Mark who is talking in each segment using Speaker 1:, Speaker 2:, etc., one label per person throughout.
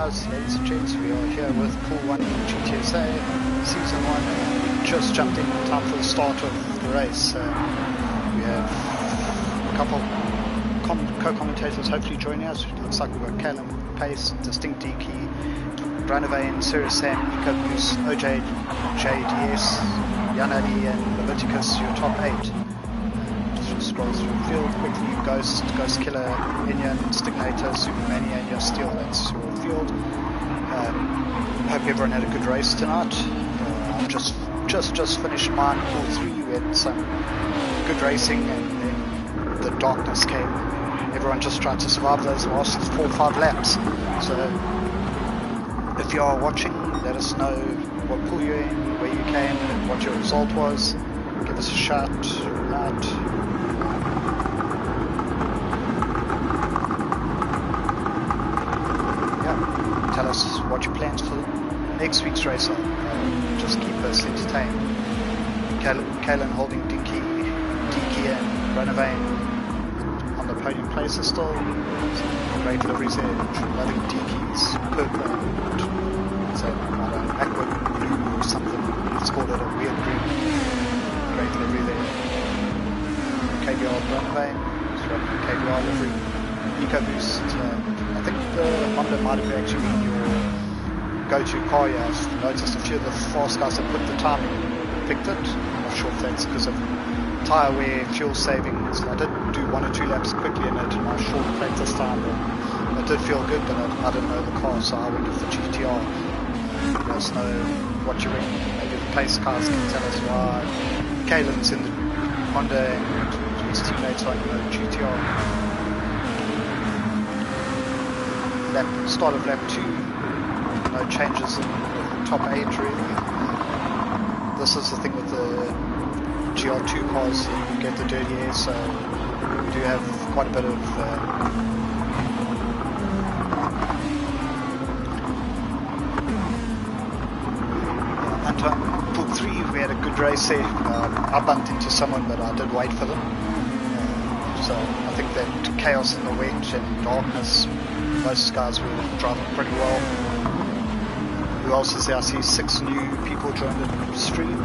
Speaker 1: guys, ladies and gents, we are here with Pool 1 Gtsa Season 1 and we just jumped in time for the start of the race. We have a couple co-commentators hopefully joining us. It looks like we've got Calum, Pace, Distinct DK, Gran, Serious Sam, Ecoboost, OJ, JDS, Yanadi and Leviticus, your top 8. Just scroll through the field quickly. Ghost Killer, Minion, Stignator, Supermania and your Steel, that's your field. Hope everyone had a good race tonight. I've just finished mine, Pool 3. We had some good racing and then the darkness came. Everyone just tried to survive those last 4 or 5 laps. So if you are watching, let us know what pool you're in, where you came, and what your result was. Give us a shout, right. Tell us what your plans for next week's race are. Just keep us entertained. Kalen holding DK and Runavane on the podium places still. Great liveries there. Loving DK's purple and so aqua blue or something. Let's call it a weird green. Great livery there. KBR Runavane. It's running KBR livery. Ecoboost. I think the Honda might have actually been your go-to car. Yeah, I've noticed a few of the fast guys that put the time in picked it. I'm not sure if that's because of tyre wear, fuel savings. I did do 1 or 2 laps quickly in it and I short played this time, but it did feel good, but I didn't know the car, so I went with the GTR. Let us know what you're in. Maybe the pace cars can tell us why Kalen's in the Honda and his teammates are in the GTR. Start of lap 2, no changes in the top 8 really. This is the thing with the GR2 cars, you get the dirty air, so we do have quite a bit of and Pool 3 we had a good race there. I bumped into someone but I did wait for them, so I think that chaos in the wet and darkness, most guys were driving pretty well. Who else is there? I see 6 new people joined the stream.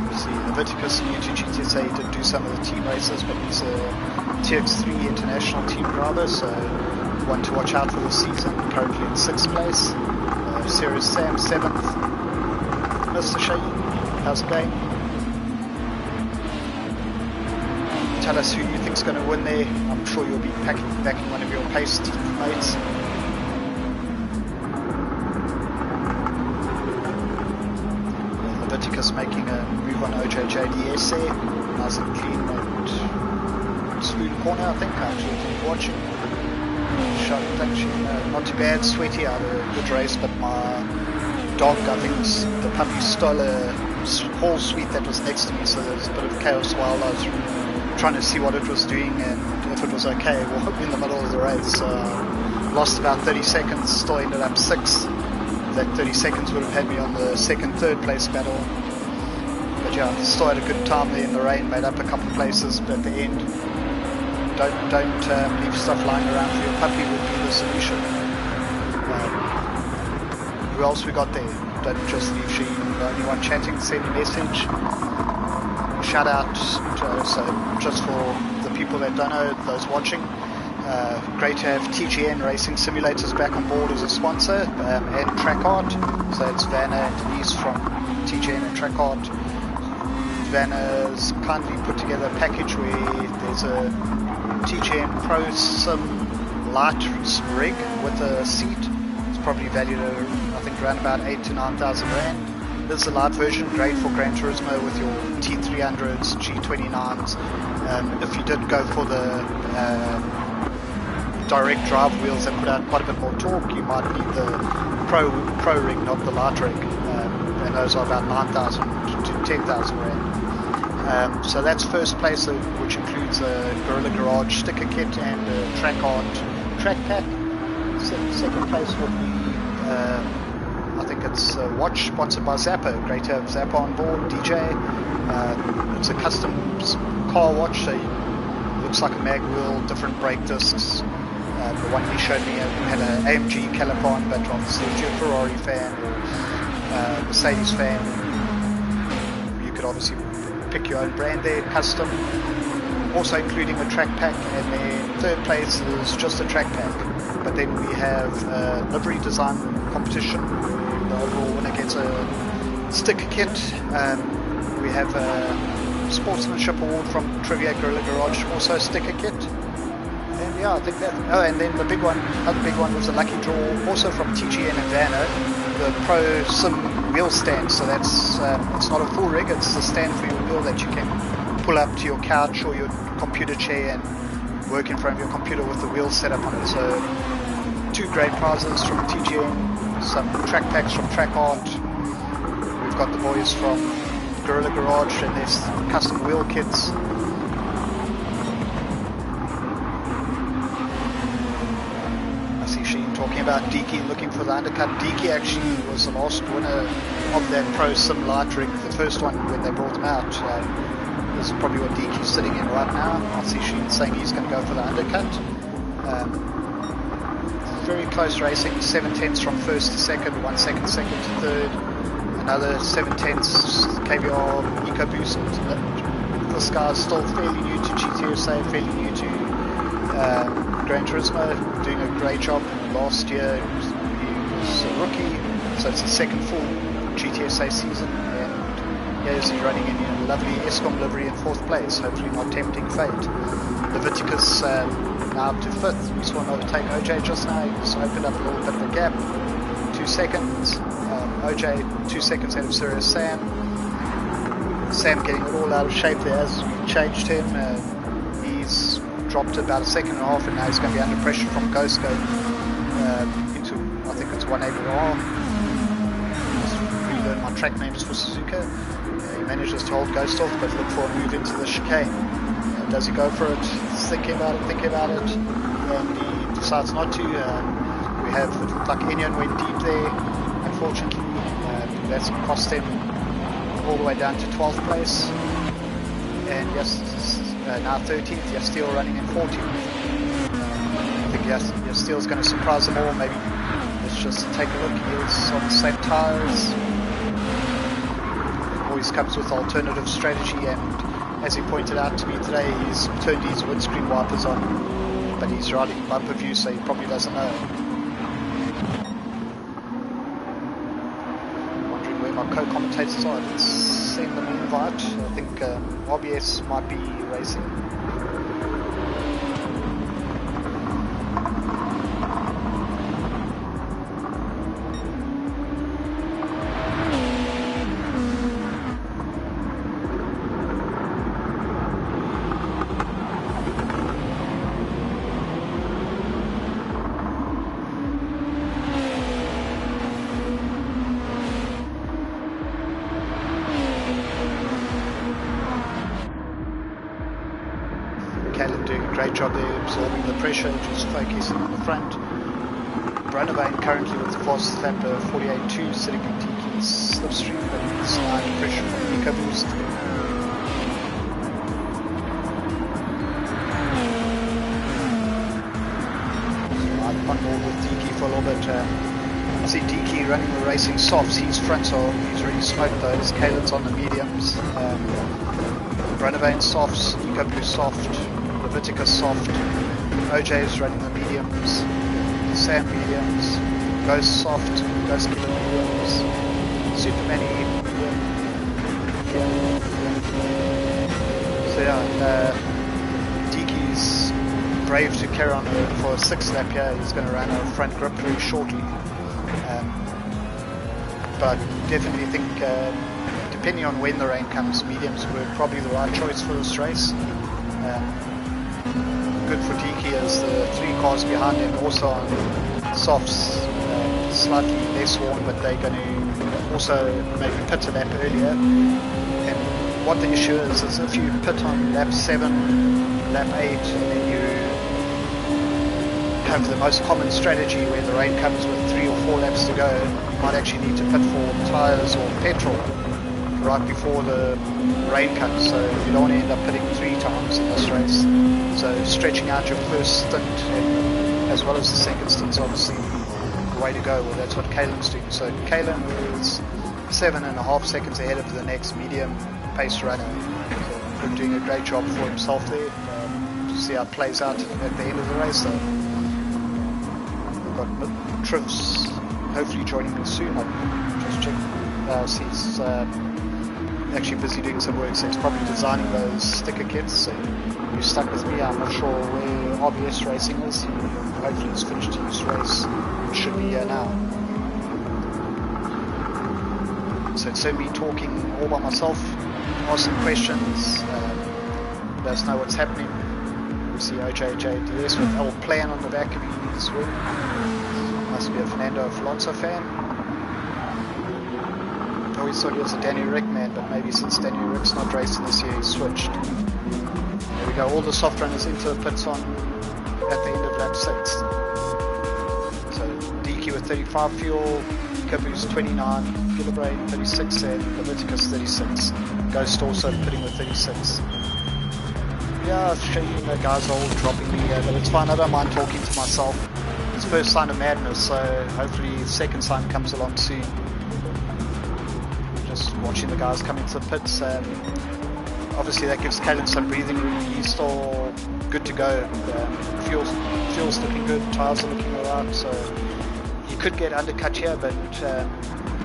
Speaker 1: You see Leviticus new to Gtsa, he did do some of the team races, but he's a TX3 international team driver, so one to watch out for this season. Currently in 6th place. Serious Sam 7th. Mr. Shane, how's it going? Tell us who you think's going to win there. I'm sure you'll be backing one of your pace mates. Leviticus making a move on OJJDS there. Nice and clean and smooth corner, I think. I actually keep watching. Shot actually not too bad. Sweaty, I had a good race, but my dog, I think the puppy stole a whole suite that was next to me, so there was a bit of chaos while I was trying to see what it was doing and if it was okay. Well, in the middle of the race, lost about 30 seconds, still ended up 6th. That 30 seconds would have had me on the 2nd, 3rd place battle. But yeah, still had a good time there in the rain, made up a couple of places, but at the end, don't leave stuff lying around for your puppy would be the solution. Who else we got there? Don't just leave she the only one chatting, send a message. Shout out so just for the people that don't know, those watching, great to have TGN Racing Simulators back on board as a sponsor, and Trackart. So it's Vanna and Denise from TGN and Trackart. Vanna's kindly put together a package where there's a TGN Pro Sim light rig with a seat. It's probably valued at I think around about 8,000 to 9,000 rand. This is a light version, great for Gran Turismo with your T300s, G29s. If you did go for the direct drive wheels that put out quite a bit more torque, you might need the Pro rig, not the light rig. And those are about 9,000 to 10,000 rand. So that's first place, which includes a Gorilla Garage sticker kit and a Trackart track pack. Second place would be I think it's a watch sponsored by Zappa. Great to have Zappa on board, DJ. It's a custom car watch, so it looks like a mag wheel, different brake discs, The one he showed me had an AMG caliper, but obviously if you're a Ferrari fan or Mercedes fan, you could obviously pick your own brand there, custom, also including a track pack, and then third place is just a track pack. But then we have a livery design competition. The overall winner gets a sticker kit. We have a sportsmanship award from Trivia Gorilla Garage, also a sticker kit. And yeah, I think that. Oh, and then the big one, other big one was a lucky draw, also from TGN and Vano, the Pro Sim wheel stand. So that's it's not a full rig; it's the stand for your wheel that you can pull up to your couch or your computer chair and work in front of your computer with the wheels set up on it. So 2 great prizes from TGN, some track packs from Track Art. We've got the boys from Gorilla Garage and there's custom wheel kits. I see Sheen talking about Deaky looking for the undercut. Deaky actually was the last winner of that Pro Sim Light rig, the first one when they brought them out. This is probably what Deaky's sitting in right now. I see Sheen saying he's going to go for the undercut. Very close racing, 7/10 from first to second, 1 second, second to third, another 7/10 KBR EcoBoost. This guy's still fairly new to Gtsa, fairly new to Gran Turismo, doing a great job. Last year he was a rookie, so it's his second full Gtsa season, and he's running in a lovely ESCOM livery in 4th place, hopefully not tempting fate. Leviticus now up to 5th. We saw him overtake OJ just now. He's opened up a little bit of a gap. 2 seconds. OJ 2 seconds ahead of Serious Sam. Sam getting it all out of shape there as we changed him. He's dropped about 1.5 seconds and now he's going to be under pressure from Ghost going into, I think it's 180R. Just relearn my track names for Suzuka. He manages to hold Ghost off but look for a move into the chicane. Does he go for it? He's thinking about it, and he decides not to. We have, it looked like Enion went deep there, unfortunately. That's cost him all the way down to 12th place. And yes, now 13th, Yasteel running in 14th. I think Yasteel's going to surprise them all, maybe. Let's just take a look. He's on the same tyres. Always comes with alternative strategy, and as he pointed out to me today, he's turned his windscreen wipers on, but he's riding bumper view, so he probably doesn't know. Wondering where my co-commentators are. I didn't send them an invite. I think RBS might be racing. Job there, absorbing the pressure, just focusing on the front. Brunavane currently with the fastest lap, 48.2, sitting in Tiki's slipstream, but it's under pressure from the EcoBoost. I've on board with Tiki for a little bit. I see Tiki running the racing softs. He's front, so he's really smoked those. Kalen's on the mediums. Brunavane softs, EcoBoost soft. Leviticus soft, OJ is running the mediums, Sam mediums, Ghost soft, Ghost Killer mediums, Superman medium. So yeah, Tiki's brave to carry on for a 6th lap here. He's going to run a front grip very shortly, but I definitely think depending on when the rain comes, mediums were probably the right choice for this race. Good for Tiki as the 3 cars behind him also on softs, slightly less worn, but they're going to also maybe pit a lap earlier. And what the issue is if you pit on lap 7, lap 8, and then you have the most common strategy where the rain comes with 3 or 4 laps to go, you might actually need to pit for tyres or petrol right before the rain comes, so you don't want to end up pitting 3 times in this race. So stretching out your first stint and as well as the second stint's obviously the way to go. Well, that's what Kaelin's doing. So Kaelin is 7.5 seconds ahead of the next medium pace runner. So doing a great job for himself there. To see how it plays out at the end of the race. So we've got Trivs hopefully joining me soon. I'll just check. He's actually busy doing some work, so he's probably designing those sticker kits. So you're stuck with me. I'm not sure where RBS Racing is. Hopefully he's finished his race. It should be here now. So it's me talking all by myself, asking questions, let us know what's happening. We see OJJDS with El Plan on the back of his wing. Must be a Fernando Alonso fan. I always thought he was a Danny Rick man, but maybe since Danny Rick's not racing this year, he's switched. There we go, all the soft runners into the pits on at the end of lap 6. So DQ with 35 fuel, Kipu's 29, Gillibrain 36 and Leviticus 36. Ghost also pitting with 36. Yeah, it's shame the guys are all dropping me here, but it's fine, I don't mind talking to myself. It's first sign of madness, so hopefully the second sign comes along soon. Just watching the guys coming to the pits. Obviously that gives Kaelin some breathing room. He's still good to go. Fuel's looking good, tyres are looking alright, so you could get undercut here, but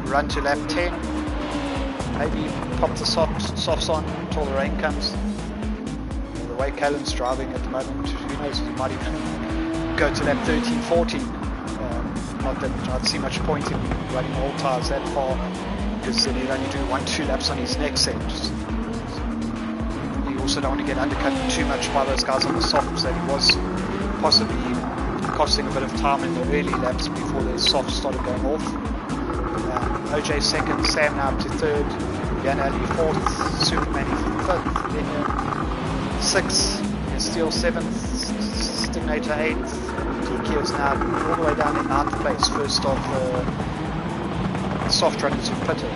Speaker 1: run to lap 10. Maybe pop the softs on until the rain comes. The way Kaelin's driving at the moment, who knows, he might even go to lap 13, 14. Not that I'd see much point in running all tyres that far, because then he'd only do 1-2 laps on his next set. You also don't want to get undercut too much by those guys on the softs that he was possibly costing a bit of time in the early laps before the softs started going off. OJ second, Sam now up to third, Jan Ali fourth, Superman 5th, Lenya 6th, Steele 7th, Stignator 8th, DK is now all the way down in 9th place, first of the soft runners who've pitted.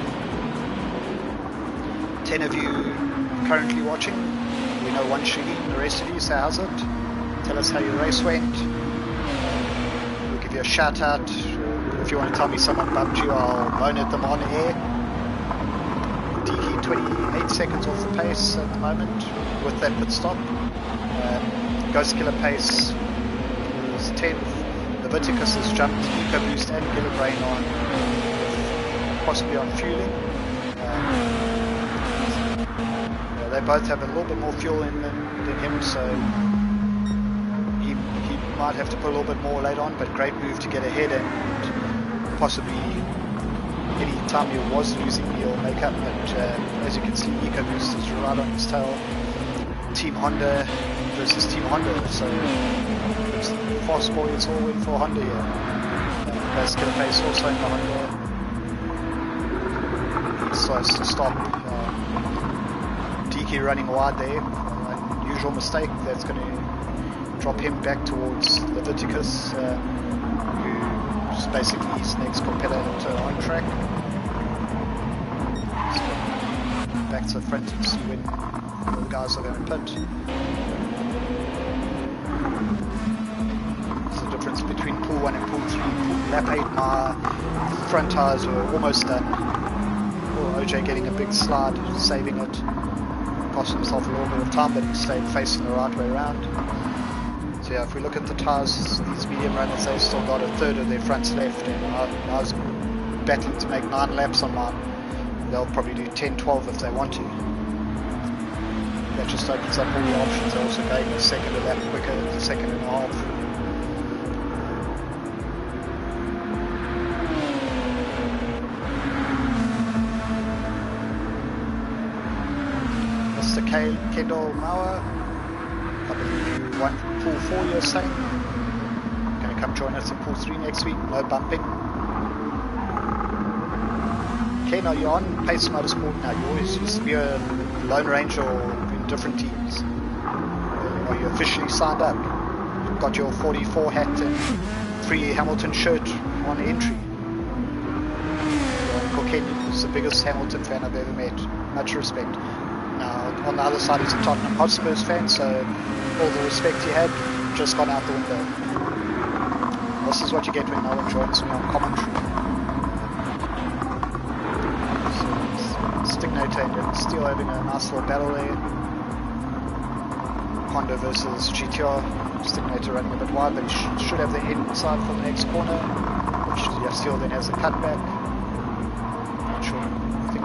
Speaker 1: 10 of you currently watching, we know one Shireen, the rest of you, so how's it? Tell us how your race went. We'll give you a shout out. If you want to tell me someone bumped you, I'll moan at them on air. DK 28 seconds off the pace at the moment with that pit stop. Ghost Killer pace is 10th. Leviticus has jumped Eco Boost and Gillibrain on, possibly on fueling. They both have a little bit more fuel in than him, so he might have to put a little bit more later on, but great move to get ahead and possibly any time he was losing he'll make up, but as you can see EcoBoost is right on his tail. Team Honda versus Team Honda, so it's fast boy, it's all in for Honda here. Ghost Killer pace also in the Honda. He decides to stop. DK running wide there, unusual mistake. That's going to drop him back towards Leviticus, who's basically his next competitor on track. So back to the front and see when the guys are going to pit. There's the difference between pool 1 and pool 3. Lap 8 my front tyres were almost done. OJ getting a big slide, saving it. Cost himself a little bit of time, but he stayed facing the right way around. So yeah, if we look at the tyres, these medium runners, they've still got a third of their fronts left, and I was battling to make 9 laps on mine. They'll probably do 10, 12 if they want to. That just opens up all the options. They're also going a second a lap quicker, a second and a half. Kendall Mauer, I believe you won pool 4, you're saying. Going to come join us in pool 3 next week, no bumping. Ken, are you on Pace Motorsport now? You always used to be a Lone Ranger or in different teams. Are you officially signed up? Got your 44 hat and 3 Hamilton shirt on entry. Uncle Ken is the biggest Hamilton fan I've ever met. Much respect. Now, on the other side, he's a Tottenham Hotspurs fan, so all the respect he had just gone out the window. This is what you get when no one joins me on commentary. Stignator and Steel having a nice little battle there. Honda versus GTR. Stignator running a bit wide, but he should have the inside for the next corner. Which Steel then has a cutback. Not sure. I think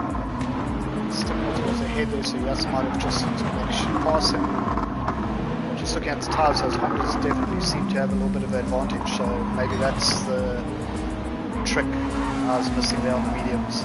Speaker 1: Stignator was ahead there, so Yas might have just managed to pass him. Just looking at the tyres, those Hondas definitely seem to have a little bit of advantage, so maybe that's the trick I was missing there on the mediums.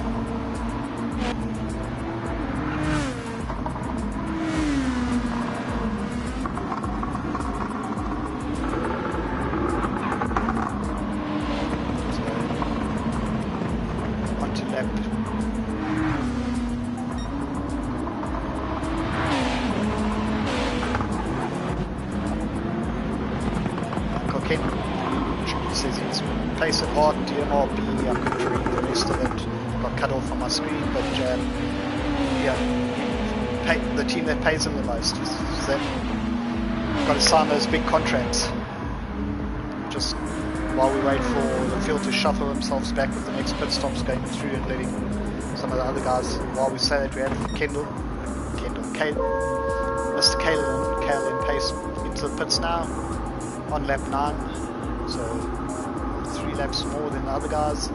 Speaker 1: DMRB, I couldn't read the rest of it, got cut off on my screen, but yeah, the team that pays them the most is them. Got to sign those big contracts. Just while we wait for the field to shuffle themselves back with the next pit stops going through and letting some of the other guys, while we say that we have Mr. Kalen pace into the pits now on lap 9, so 3 laps more than the other guys.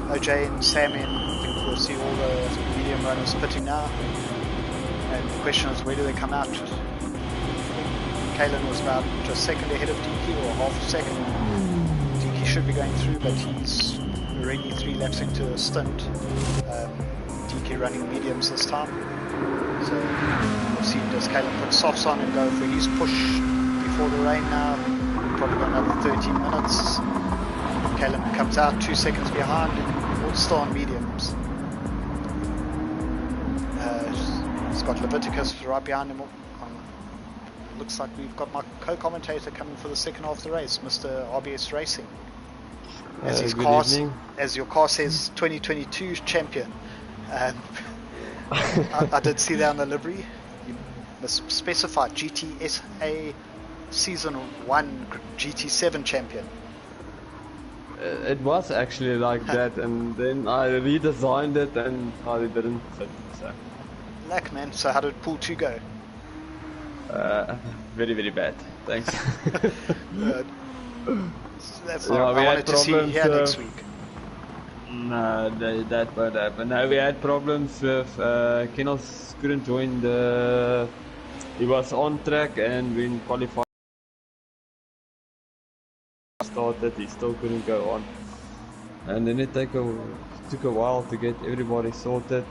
Speaker 1: OJ and Sam in, I think we'll see all the medium runners pitting now. And the question is, where do they come out? Kalen was about just second ahead of DK, or half a second. DK should be going through, but he's already 3 laps into a stint. DK running mediums this time. So we'll see, does Kalen put softs on and go for his push before the rain now? Probably got another 13 minutes. Kalen comes out 2 seconds behind, and all still on mediums. He's got Leviticus right behind him. Looks like we've got my co-commentator coming for the second half of the race, Mr. RBS Racing. As his car, as your car says, 2022 champion. I did see that on the livery. You must specify Gtsa Season 1 GT7 champion.
Speaker 2: It was actually like that, and then I redesigned it and I didn't fit. So.
Speaker 1: Lack, man. So how did Pool 2 go?
Speaker 2: Very, very bad. Thanks.
Speaker 1: That's what I wanted to see here next week.
Speaker 2: No, that won't happen. No, we had problems with Kennels couldn't join the. He was on track, and when qualified started, he still couldn't go on. And then it took a while to get everybody sorted.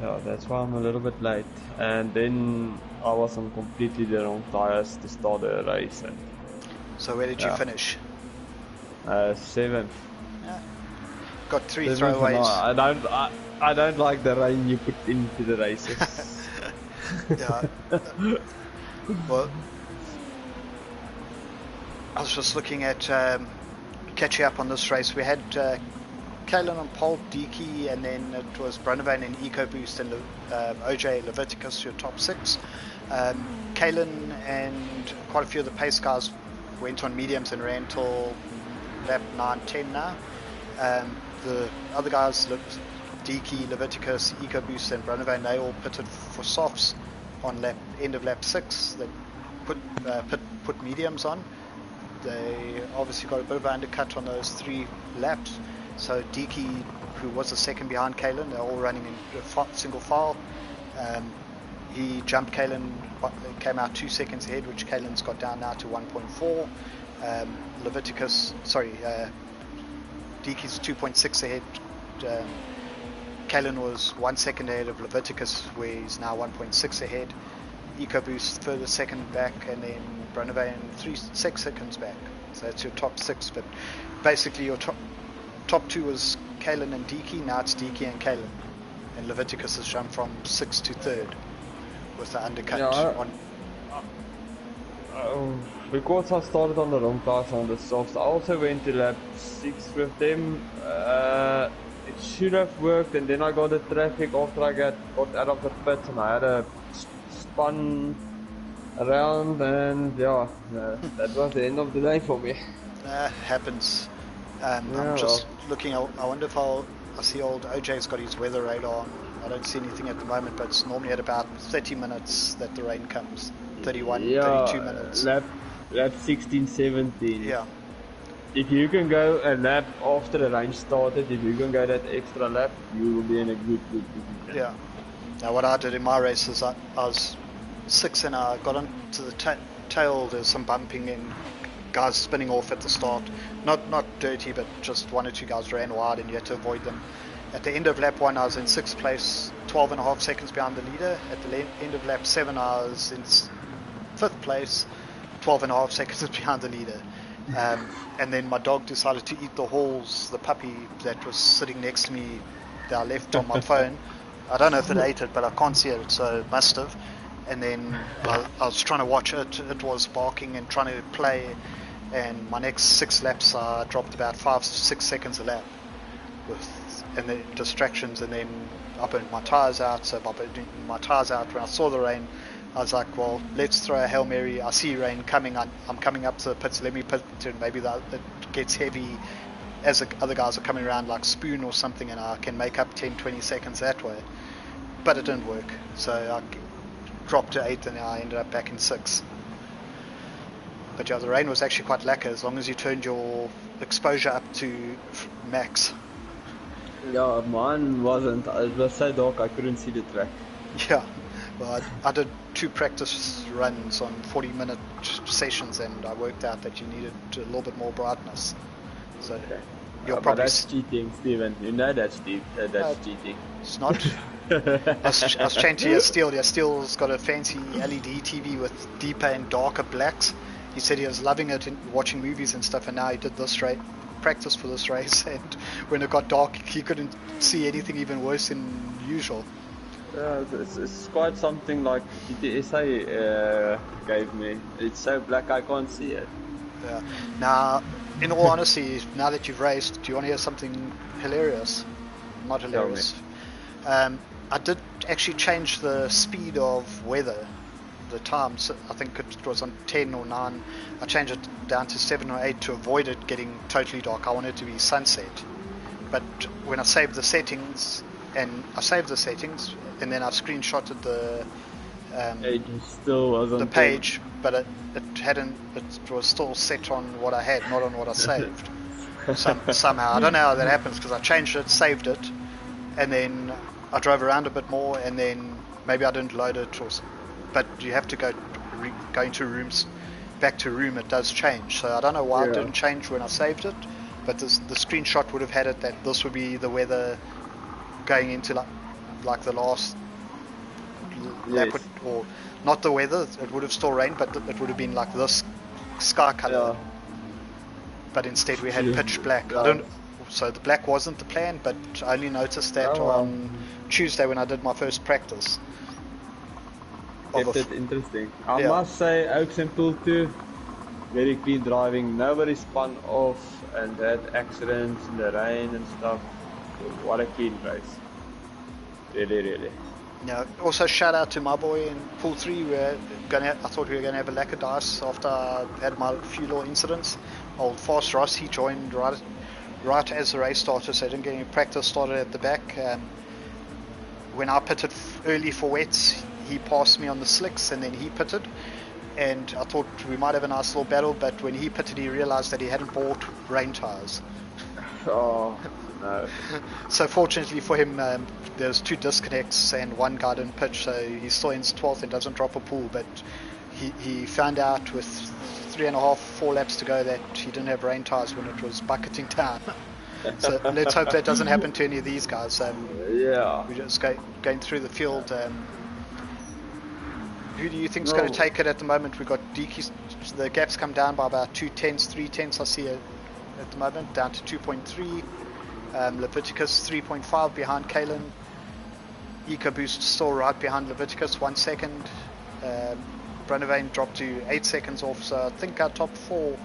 Speaker 2: Yeah, that's why I'm a little bit late. And then I was on completely the wrong tires to start the race. And
Speaker 1: so where did you finish?
Speaker 2: 7th.
Speaker 1: Yeah. Got 3 throwaways.
Speaker 2: I don't like the rain you put into the races.
Speaker 1: Yeah. Well, I was just looking at catching up on this race. We had Kalen on pole, Deke, and then it was Brunavane and EcoBoost and OJ Leviticus, your top 6. Kalen and quite a few of the pace guys went on mediums and ran till lap 9-10 now. The other guys, Deke, Leviticus, EcoBoost and Brunavane, they all pitted for softs on end of lap 6. They put mediums on. They obviously got a bit of an undercut on those 3 laps. So Deke, who was the second behind Kalen, they're all running in single file. He jumped Kalen, came out 2 seconds ahead, which Kalen's got down now to 1.4. Deke's 2.6 ahead. Kalen was 1 second ahead of Leviticus, where he's now 1.6 ahead. EcoBoost further second back, and then Brunavane 6 seconds back. So that's your top 6. But basically your top 2 was Kalen and Deke. Now it's Deke and Kalen, and Leviticus has jumped from 6th to 3rd with the undercut.
Speaker 2: Yeah, because I started on the wrong tires on the softs, I also went to lap 6 with them. It should have worked, and then I got the traffic after I got out of the pit, and I had a spun around, and yeah, that was the end of the day for me.
Speaker 1: Happens.
Speaker 2: Yeah,
Speaker 1: I'm just
Speaker 2: well,
Speaker 1: looking. I wonder if I see old OJ's got his weather radar on. I don't see anything at the moment, but it's normally at about 30 minutes that the rain comes. 31, 32
Speaker 2: yeah,
Speaker 1: minutes.
Speaker 2: lap 16, 17.
Speaker 1: Yeah,
Speaker 2: If you can go a lap after the rain started, if you can go that extra lap, you will be in a good position.
Speaker 1: yeah. Now what I did in my race is I was 6 and I got onto the tail. There's some bumping and guys spinning off at the start. Not dirty, but just one or two guys ran wide and you had to avoid them. At the end of lap 1 I was in 6th place, 12 and a half seconds behind the leader. At the end of lap 7 I was in 5th place, 12 and a half seconds behind the leader. And then my dog decided to eat the Halls, the puppy that was sitting next to me that I left on my phone. I don't know if it ate it, but I can't see it, so it must have. And then I was trying to watch it. It was barking and trying to play. And my next 6 laps, I dropped about 5-6 seconds a lap and the distractions. And then I burnt my tires out. So by burning my tires out, when I saw the rain, I was like, well, let's throw a Hail Mary. I see rain coming. I'm coming up to the pits. Let me pit, and maybe it gets heavy as the other guys are coming around, like Spoon or something, and I can make up 10-20 seconds that way. But it didn't work. So I dropped to 8 and I ended up back in 6. But yeah, the rain was actually quite lacquer as long as you turned your exposure up to max.
Speaker 2: Yeah, mine wasn't. It was so dark I couldn't see the track.
Speaker 1: Yeah. Well, I did 2 practice runs on 40-minute sessions, and I worked out that you needed a little bit more brightness. So
Speaker 2: Okay.
Speaker 1: you'll
Speaker 2: But
Speaker 1: probably
Speaker 2: that's cheating, Steven. You know that's cheating.
Speaker 1: It's not. I was chatting to Yasteel. Yasteel's got a fancy LED TV with deeper and darker blacks. He said he was loving it, watching movies and stuff, and now he did this practice for this race, and when it got dark, he couldn't see anything even worse than usual.
Speaker 2: It's quite something like Gtsa gave me. It's so black I can't see it.
Speaker 1: Yeah. Now, in all honesty, now that you've raced, do you want to hear something hilarious? Not hilarious. I did actually change the speed of weather, the time. So I think it was on 10 or 9. I changed it down to 7 or 8 to avoid it getting totally dark. I wanted it to be sunset. But when I saved the settings, and then I screenshotted
Speaker 2: It still wasn't
Speaker 1: the page, but it was still set on what I had, not on what I saved. Somehow I don't know how that happens, because I changed it, saved it, and then I drove around a bit more, and then maybe I didn't load it, but you have to go into rooms, back to room. It does change, so I don't know why it didn't change when I saved it, but the screenshot would have had it that this would be the weather going into like the last lap, or not the weather. It would have still rained, but it would have been like this sky color.
Speaker 2: Yeah.
Speaker 1: But instead we had pitch black. So the black wasn't the plan, but I only noticed that on Tuesday when I did my first practice.
Speaker 2: Kept it interesting. I must say, Oaks and Pool 2, very clean driving. Nobody spun off and had accidents in the rain and stuff. What a clean race. Really, really.
Speaker 1: Yeah. Also, shout out to my boy in Pool 3. I thought we were going to have a lack of dice after I had my few little incidents. Old Fast Ross, he joined right as the race started, so I didn't get any practice. Started at the back. When I pitted early for wets, he passed me on the slicks, and then he pitted. And I thought we might have a nice little battle, but when he pitted, he realized that he hadn't bought rain tires.
Speaker 2: Oh, no.
Speaker 1: So fortunately for him, there's 2 disconnects and 1 guy didn't pitch, so he still ends 12th and doesn't drop a pool. But he found out with 3.5-4 laps to go that he didn't have rain tires when it was bucketing down. So let's hope that doesn't happen to any of these guys.
Speaker 2: Yeah.
Speaker 1: We're just going through the field. Who do you think is going to take it at the moment? We've got Deke. The gap's come down by about 2 tenths, 3 tenths. I see it at the moment, down to 2.3. Leviticus 3.5 behind Kalen. EcoBoost still right behind Leviticus, 1 second. Brunavane dropped to 8 seconds off. So I think our top 4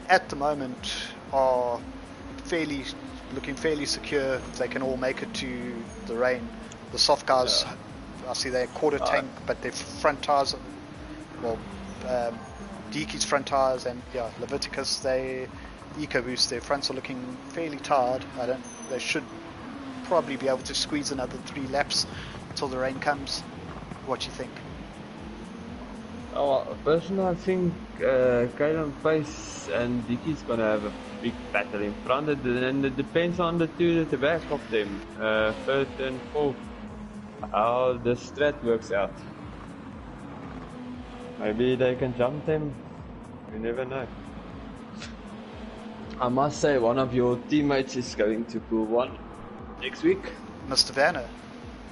Speaker 1: at the moment are looking fairly secure. They can all make it to the rain. The soft guys, I see they're quarter tank, but their front tires, well, Deaky's front tires and Leviticus, they EcoBoost, their fronts are looking fairly tired. They should probably be able to squeeze another 3 laps until the rain comes. What do you think?
Speaker 2: Oh, personally, I think Kalen Pace and Dickie's gonna have a big battle in front of them, and it depends on the two at the back of them, third and fourth, how the strat works out. Maybe they can jump them, you never know. I must say, one of your teammates is going to Pool 1 next week.
Speaker 1: Mr. Vanner.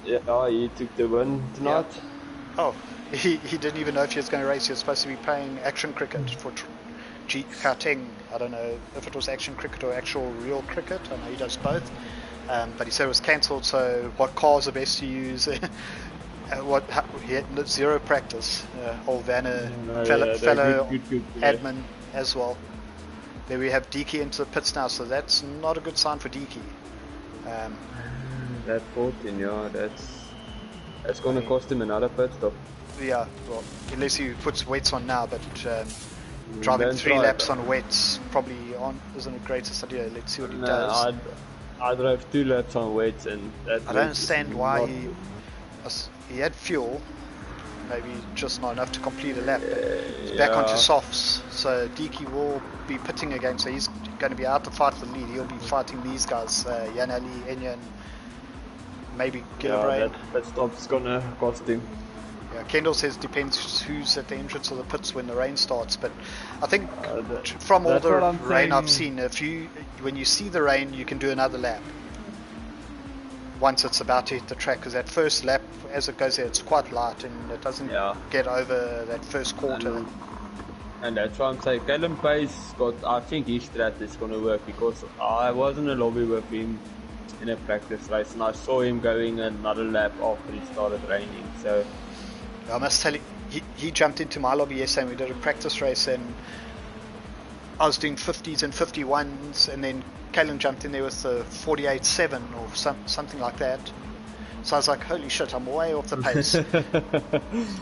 Speaker 2: Yeah, he took the win tonight.
Speaker 1: Yeah. Oh, he didn't even know if he was going to race. He was supposed to be playing action cricket for Gauteng. I don't know if it was action cricket or actual real cricket. I know he does both. But he said it was cancelled, so what cars are best to use? He had 0 practice. Old Vanner, fellow good, admin as well. There we have Deke into the pits now, so that's not a good sign for Deke.
Speaker 2: That 14, yeah, that's going to cost him another pit stop.
Speaker 1: Yeah, well, unless he puts wets on now, but driving 3 laps on wets probably isn't the greatest idea. Let's see what he does.
Speaker 2: I drove 2 laps on wets, and that
Speaker 1: I don't understand why he had fuel, maybe just not enough to complete a lap, but he's back onto softs, so Deke will be pitting again, so he's going to be out to fight for the lead. He'll be fighting these guys, Jan Ali, Enyan, maybe Gilbert.
Speaker 2: That stop's going to cost him.
Speaker 1: Yeah, Kendall says depends who's at the entrance of the pits when the rain starts, but I think from all the rain I've seen, when you see the rain, you can do another lap once it's about to hit the track, because that first lap, as it goes there, it's quite light and it doesn't get over that first quarter.
Speaker 2: And that's why I'm saying Callum Pace I think his strat is going to work, because I was in a lobby with him in a practice race and I saw him going another lap after it started raining. So
Speaker 1: I must tell you, he jumped into my lobby yesterday and we did a practice race, and I was doing 50s and 51s, and then Kalen jumped in there with the 48.7 or something like that. So I was like, holy shit, I'm way off the pace.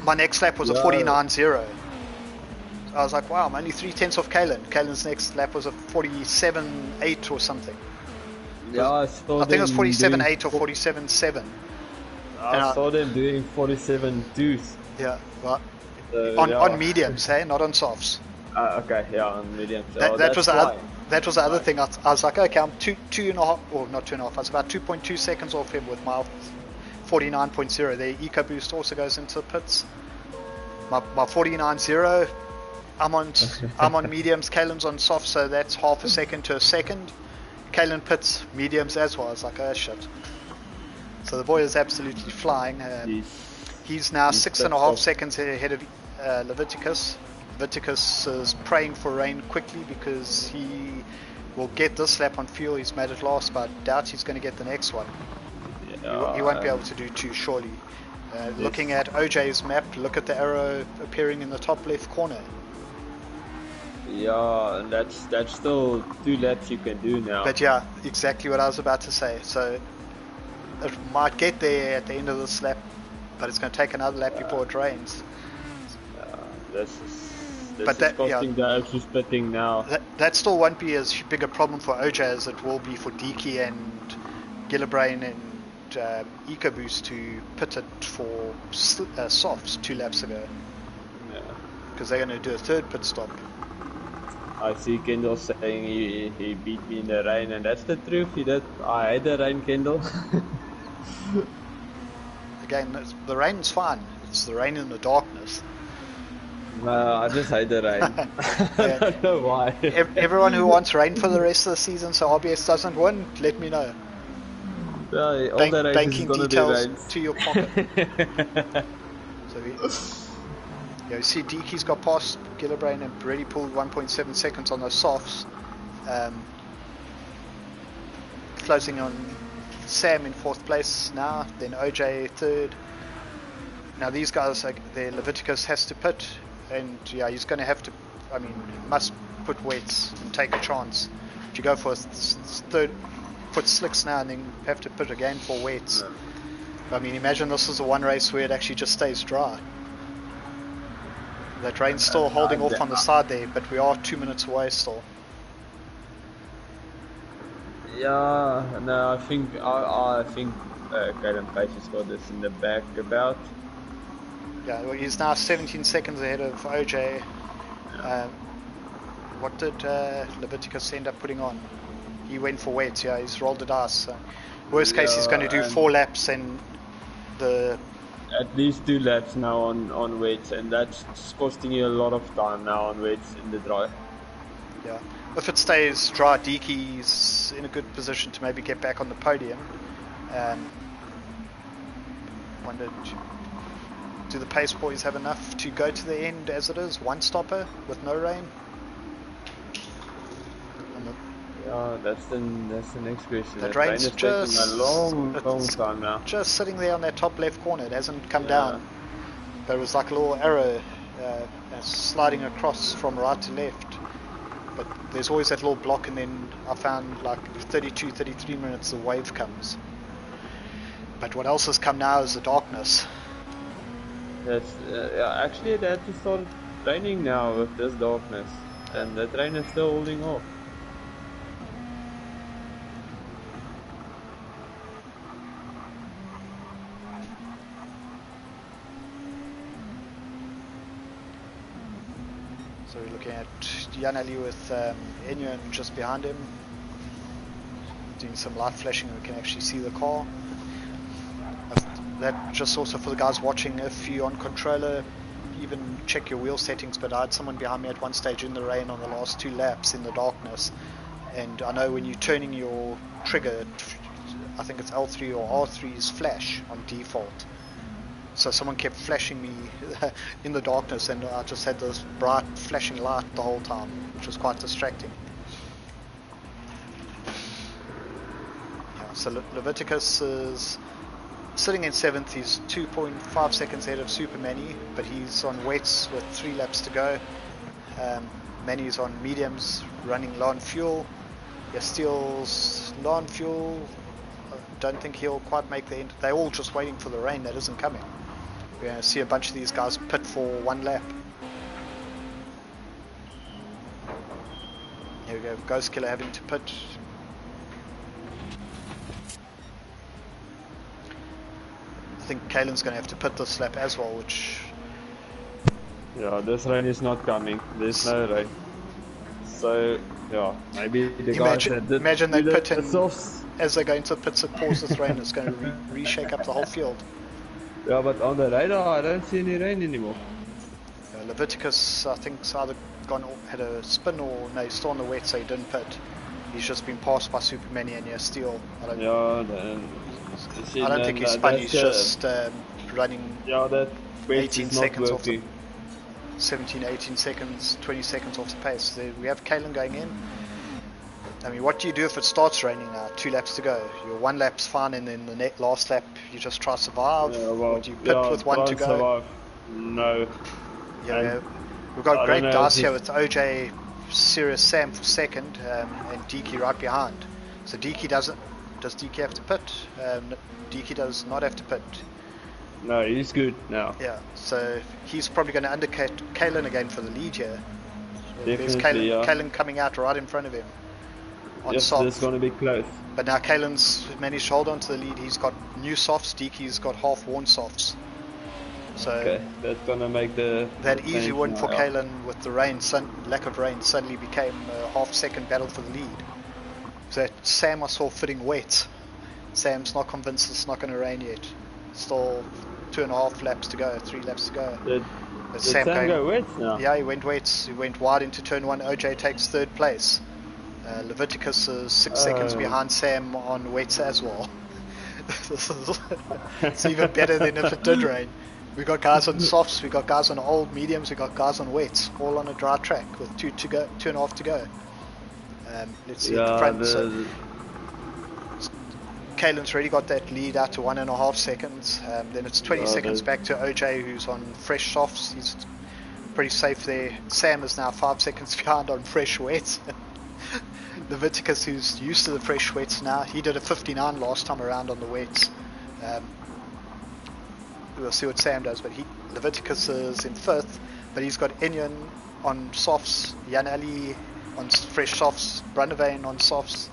Speaker 1: My next lap was a 49.0. I was like, wow, I'm only 3/10 off Kalen. Kalen's next lap was a 47.8 or something.
Speaker 2: Yeah, I
Speaker 1: think it was 47.8 or 47.7.
Speaker 2: I saw them doing 47.2s.
Speaker 1: Yeah, well, on mediums, hey, not on softs.
Speaker 2: Okay, yeah, on mediums.
Speaker 1: That was the other thing. I was like, okay, I'm two and a half, or not 2.5. I was about 2.2 seconds off him with my 49.0. The EcoBoost also goes into the pits. My 49.0. I'm on mediums. Kalen's on soft, so that's half a second to a second. Kalen pits mediums as well. I was like, oh shit. So the boy is absolutely flying. He's now 6.5 seconds ahead of Leviticus. Leviticus is praying for rain quickly because he will get this lap on fuel. He's made it last, but I doubt he's going to get the next one. He won't be able to do 2 surely. Looking at OJ's map, look at the arrow appearing in the top left corner.
Speaker 2: Yeah, and that's still 2 laps you can do now.
Speaker 1: But yeah, exactly what I was about to say. So it might get there at the end of this lap, but it's going to take another lap before it rains.
Speaker 2: This is costing the extra splitting now.
Speaker 1: That still won't be as big a problem for OJ as it will be for Deke and Gillibrain and EcoBoost, to pit it for softs 2 laps ago. Yeah. Because they're going to do a 3rd pit stop.
Speaker 2: I see Kendall saying he beat me in the rain, and that's the truth. I hate the rain, Kendall.
Speaker 1: Again, the rain's fine. It's the rain in the darkness.
Speaker 2: No, I just hate the rain. I don't know why.
Speaker 1: Everyone who wants rain for the rest of the season so RBS doesn't win, let me know. Banking details to your pocket. So you see Deke's got past Gillibrain and already pulled 1.7 seconds on those softs. Closing on Sam in 4th place now, then OJ 3rd. Now these guys, their Leviticus has to pit, and yeah, he's going to have to, must put wets and take a chance. If you go for a 3rd, put slicks now and then have to put again for wets. Yeah. Imagine this is the one race where it actually just stays dry. That rain's still holding off on the side there, but we are 2 minutes away still.
Speaker 2: Yeah, no, I think Galen Pace has got this in the back about.
Speaker 1: Yeah, well, he's now 17 seconds ahead of OJ. What did Leviticus end up putting on? He went for weights, yeah, he's rolled the dice. So worst case, he's going to do 4 laps and the...
Speaker 2: At least 2 laps now on weights, and that's costing you a lot of time now on weights in the dry.
Speaker 1: Yeah. If it stays dry, Diki's in a good position to maybe get back on the podium. Wondered, do the pace boys have enough to go to the end as it is? One stopper with no rain?
Speaker 2: Yeah, that's the next question.
Speaker 1: That rain's just
Speaker 2: taking a long time now.
Speaker 1: Just sitting there on that top left corner. It hasn't come down. There was like a little arrow sliding across from right to left. But there's always that little block, and then I found like 32, 33 minutes the wave comes. But what else has come now is the darkness.
Speaker 2: That's actually it had to start raining now with this darkness, and that rain is still holding off.
Speaker 1: So we're looking at Jan Ali with Enyo just behind him, doing some light flashing, and we can actually see the car. That just also for the guys watching, if you're on controller, even check your wheel settings. But I had someone behind me at one stage in the rain on the last 2 laps in the darkness, and I know when you're turning your trigger, I think it's L3 or R3 is flash on default. So someone kept flashing me in the darkness, and I just had this bright flashing light the whole time, which was quite distracting. Yeah, so Leviticus is sitting in 7th. He's 2.5 seconds ahead of Super Manny, but he's on wets with 3 laps to go. Manny's on mediums, running low on fuel. Steele's low on fuel. I don't think he'll quite make the end. They're all just waiting for the rain that isn't coming. We're going to see a bunch of these guys pit for 1 lap. Here we go, Ghost Killer having to pit. I think Kalen's going to have to pit this lap as well, which...
Speaker 2: Yeah, this rain is not coming. There's no rain. So, yeah, maybe the guys that did
Speaker 1: imagine they pit in, as they go into pits, it pours this rain. It's going to reshake up the whole field.
Speaker 2: Yeah, but on the radar, I don't see any rain anymore.
Speaker 1: Leviticus, I think, has either had a spin or no, he's still on the wet, so he didn't pit. He's just been passed by Super Manny and Steele. I don't think he's spun. He's just running.
Speaker 2: Yeah, that
Speaker 1: 18 seconds off the 17, 18 seconds, 20 seconds off the pace. So we have Kalen going in. I mean, what do you do if it starts raining now? 2 laps to go. Your 1 lap's fine, and then the last lap you just try to survive. Or do you pit with 1 to go?
Speaker 2: Survive. No.
Speaker 1: Yeah, we've got great dice here with OJ, Sirius, Sam for 2nd, and Diki right behind. So Diki doesn't. Does Diki have to pit? Diki does not have to pit.
Speaker 2: No, he's good now.
Speaker 1: Yeah, so he's probably going to undercut Kalen again for the lead here.
Speaker 2: Definitely,
Speaker 1: there's Kalen coming out right in front of him.
Speaker 2: Yes, it's going to be close.
Speaker 1: But now Kalen's managed to hold on to the lead. He's got new softs. Diki's got half-worn softs. So
Speaker 2: okay, that's going to make
Speaker 1: that easy win for Kalen with the rain, lack of rain, suddenly became a half-second battle for the lead. So Sam I saw fitting wet. Sam's not convinced it's not going to rain yet. Still 2.5 laps to go, 3 laps to go.
Speaker 2: Did Sam go wet now?
Speaker 1: Yeah, he went wet. He went wide into turn 1. OJ takes 3rd place. Leviticus is 6 seconds behind Sam on wets as well. It's even better than if it did rain. We got guys on softs, we got guys on old mediums, we got guys on wets, all on a dry track with 2.5 to go. Let's see at the front. Kalen's already got that lead out to 1.5 seconds. Then it's 20 seconds back to OJ, who's on fresh softs. He's pretty safe there. Sam is now 5 seconds behind on fresh wets. Leviticus, who's used to the fresh wets now, he did a 59 last time around on the wets. We'll see what Sam does, but Leviticus is in 5th, but he's got Enyon on softs, Jan Ali on fresh softs, Brunavane on softs.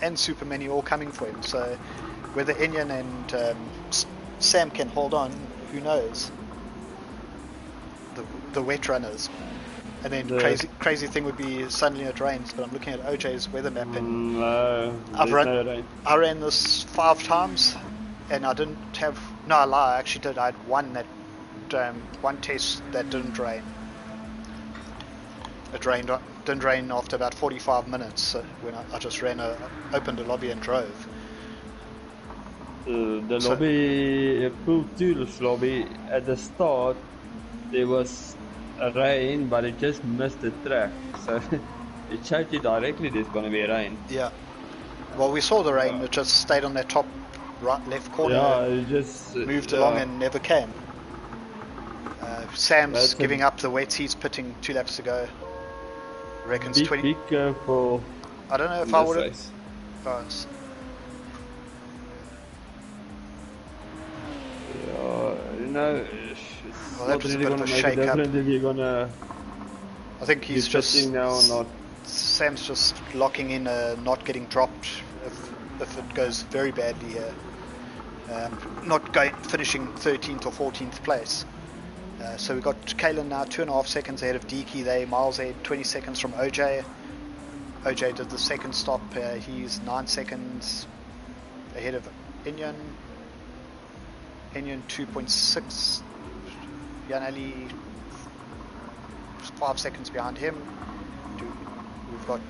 Speaker 1: and Super Many all coming for him. So whether Enyan and Sam can hold on, who knows? The wet runners. And then crazy thing would be suddenly it rains. But I'm looking at OJ's weather map, and
Speaker 2: no rain.
Speaker 1: I ran this 5 times, and I didn't have. No, I lie. I actually did. I had one test that didn't rain. It didn't rain after about 45 minutes when I just opened a lobby and drove.
Speaker 2: Lobby, pool tools lobby, at the start, there was a rain, but it just missed the track. So it showed you directly there's going to be rain.
Speaker 1: Yeah. Well, we saw the rain. It just stayed on that top left corner.
Speaker 2: Yeah, it just
Speaker 1: moved along and never came. Sam's giving up the wets. He's pitting 2 laps to go. Reckons 20.
Speaker 2: Be careful.
Speaker 1: I don't know if I would have.
Speaker 2: It's
Speaker 1: that was
Speaker 2: really
Speaker 1: a bit of a shake-up.
Speaker 2: If you're gonna.
Speaker 1: I think he's just
Speaker 2: now or not.
Speaker 1: Sam's just locking in, not getting dropped if it goes very badly here. Not finishing 13th or 14th place. So we've got Kalen now 2.5 seconds ahead of Deke. They miles ahead, 20 seconds from OJ. OJ did the second stop. He's 9 seconds ahead of Enyan. Enyan 2.6. Yanali 5 seconds behind him. We've got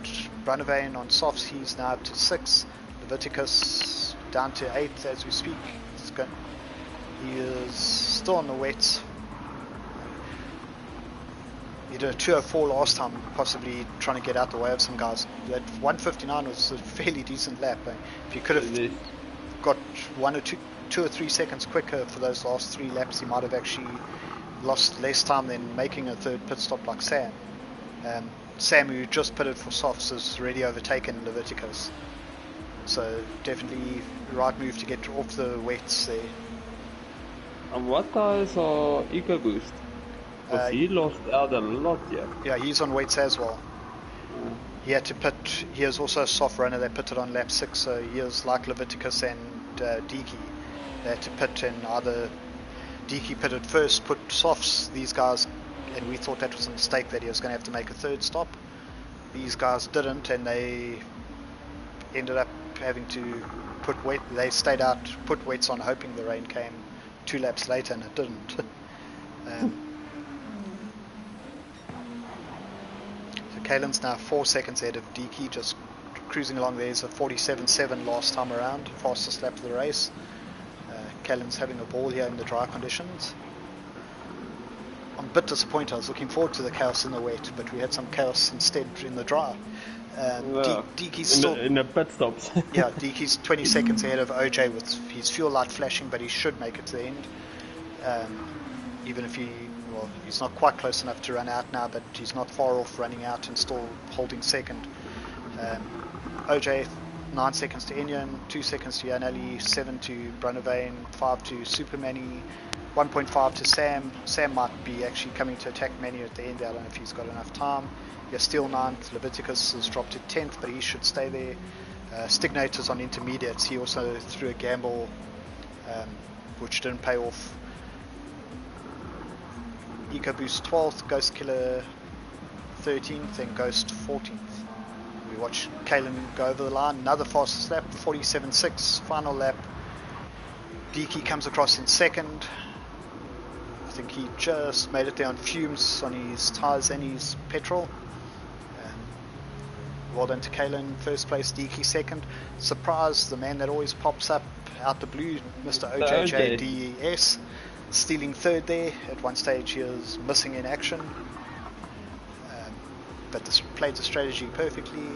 Speaker 1: Brunavane on softs. He's now up to 6. Leviticus down to 8 as we speak. He is still on the wets. He did a 2:04 last time, possibly trying to get out the way of some guys. That 1:59 was a fairly decent lap. If he could have got 2 or 3 seconds quicker for those last 3 laps, he might have actually lost less time than making a third pit stop like Sam. Sam, who just pitted for softs, has already overtaken Leviticus. So definitely the right move to get off the wets there.
Speaker 2: And what tires are EcoBoost? Because he lost out a lot here.
Speaker 1: Yeah, he's on wets as well. He had to pit. He is also a soft runner. They pitted on lap 6, so he is like Leviticus and Deke. They had to pit, and either Deke pitted first, put softs. These guys, and we thought that was a mistake, that he was going to have to make a third stop. These guys didn't, and they ended up having to put wet. They stayed out, put wets on, hoping the rain came 2 laps later, and it didn't. Kalen's now 4 seconds ahead of Deke, just cruising along. There's a 47.7 last time around, fastest lap of the race. Kalen's having a ball here in the dry conditions. I'm a bit disappointed. I was looking forward to the chaos in the wet, but we had some chaos instead in the dry. Deke's still
Speaker 2: in the pit stops.
Speaker 1: Yeah, Deke's 20 seconds ahead of OJ with his fuel light flashing, but he should make it to the end. Even if he's not quite close enough to run out now, but he's not far off running out and still holding second. OJ 9 seconds to Enyan, 2 seconds to Yanali, 7 to Brunavane, 5 to Supermani, 1.5 to Sam. Sam might be actually coming to attack Manny at the end. I don't know if he's got enough time. You're still 9th. Leviticus has dropped to 10th, but he should stay there. Stignator's on intermediates. He also threw a gamble, which didn't pay off. EcoBoost 12th, Ghost Killer 13th, and Ghost 14th. We watch Kalen go over the line. Another fastest lap, 47.6, final lap. Deke comes across in second. I think he just made it there on fumes on his tyres and his petrol. Well done to Kalen, first place, Deke second. Surprise, the man that always pops up out the blue, Mr. OJJDS, stealing third there. At one stage he was missing in action, but this played the strategy perfectly.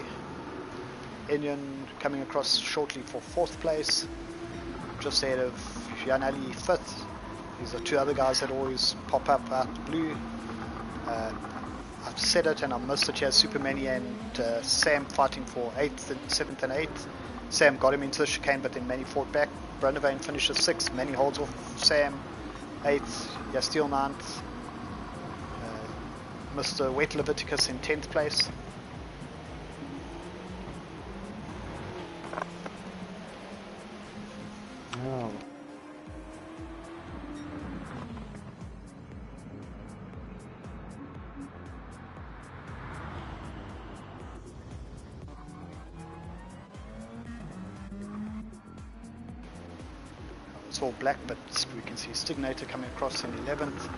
Speaker 1: Enyan coming across shortly for 4th place, just ahead of Yanali 5th. These are 2 other guys that always pop up out the blue. I've said it and I missed it here. Supermani and Sam fighting for 8th and 7th and 8th. Sam got him into the chicane, but then Manny fought back. Brunavane finishes 6th. Manny holds off Sam 8th. Yasteel 9th. Mr. Wet Leviticus in 10th place. it's all black, but we can see Stignator coming across in 11th.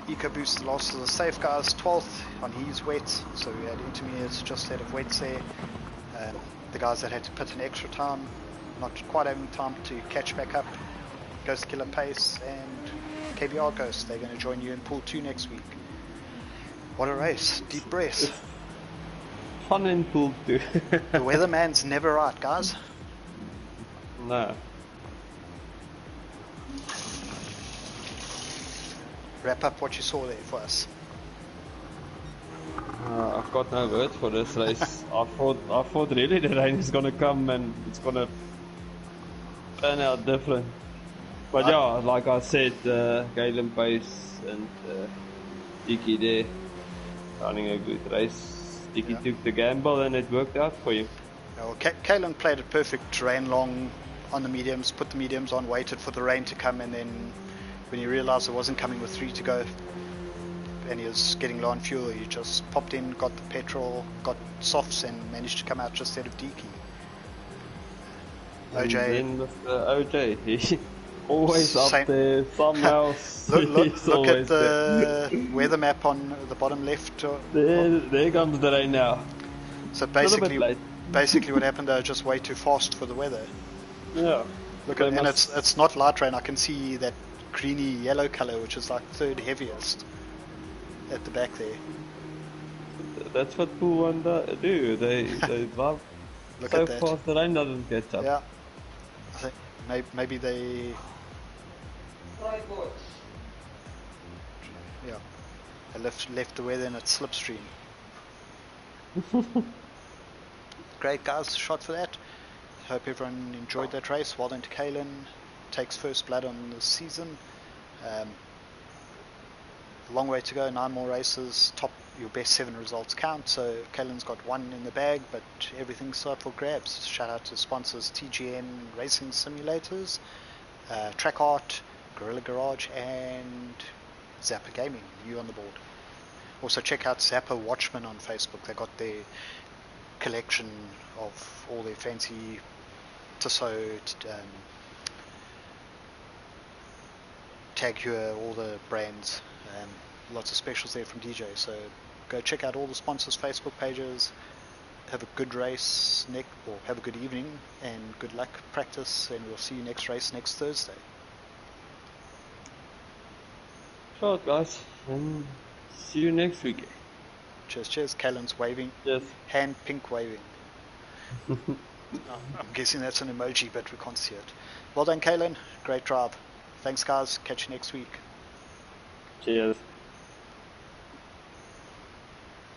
Speaker 1: EcoBoost, the last of the safe guys, 12th on his wet, so we had intermediates just ahead of wets there. The guys that had to put in extra time, not quite having time to catch back up. Ghost Killer Pace and KBR Ghost, they're going to join you in Pool 2 next week. What a race, deep breath.
Speaker 2: Fun in Pool 2.
Speaker 1: The weatherman's never right, guys.
Speaker 2: No.
Speaker 1: Wrap up what you saw there for us.
Speaker 2: I've got no words for this race. I thought really the rain is gonna come and it's gonna turn out different. But yeah, like I said, Galen Pace and Dicky there running a good race. Dicky took the gamble and it worked out for him.
Speaker 1: Well, Kalen played it perfect, ran long on the mediums, put the mediums on, waited for the rain to come, and then when he realized it wasn't coming with 3 to go and he was getting low on fuel, he just popped in, got the petrol, got softs, and managed to come out just ahead of Dicky. OJ.
Speaker 2: And then with OJ, he always up there somehow.
Speaker 1: look at the weather map on the bottom left.
Speaker 2: There comes the rain now.
Speaker 1: So basically what happened there, just way too fast for the weather.
Speaker 2: Yeah.
Speaker 1: Look at, and it's not light rain. I can see that greeny yellow color, which is like third heaviest at the back there.
Speaker 2: That's what Pool 1 do. They love
Speaker 1: Look
Speaker 2: so
Speaker 1: at that.
Speaker 2: fast the rain doesn't get up.
Speaker 1: Yeah. I think maybe they. Yeah. They left the weather in its slipstream. Great guys, shot for that. Hope everyone enjoyed that race. Well done to Kalen. Takes first blood on the season. A long way to go, 9 more races. Your best 7 results count. So Kalen's got 1 in the bag, but everything's still up for grabs. Shout out to sponsors TGN Racing Simulators, Track Art, Gorilla Garage, and Zappa Gaming. You on the board. Also check out Zappa Watchmen on Facebook. They got their collection of all their fancy Tissot, Tag Heuer, all the brands, lots of specials there from DJ. So go check out all the sponsors' Facebook pages. Have a good race or have a good evening and good luck, practice, and we'll see you next race next Thursday.
Speaker 2: Sure, guys, and see you next week.
Speaker 1: Cheers. Kalen's waving.
Speaker 2: Yes.
Speaker 1: Hand pink waving. I'm guessing that's an emoji, but we can't see it. Well done, Kalen. Great drive. Thanks, guys. Catch you next week.
Speaker 2: Cheers.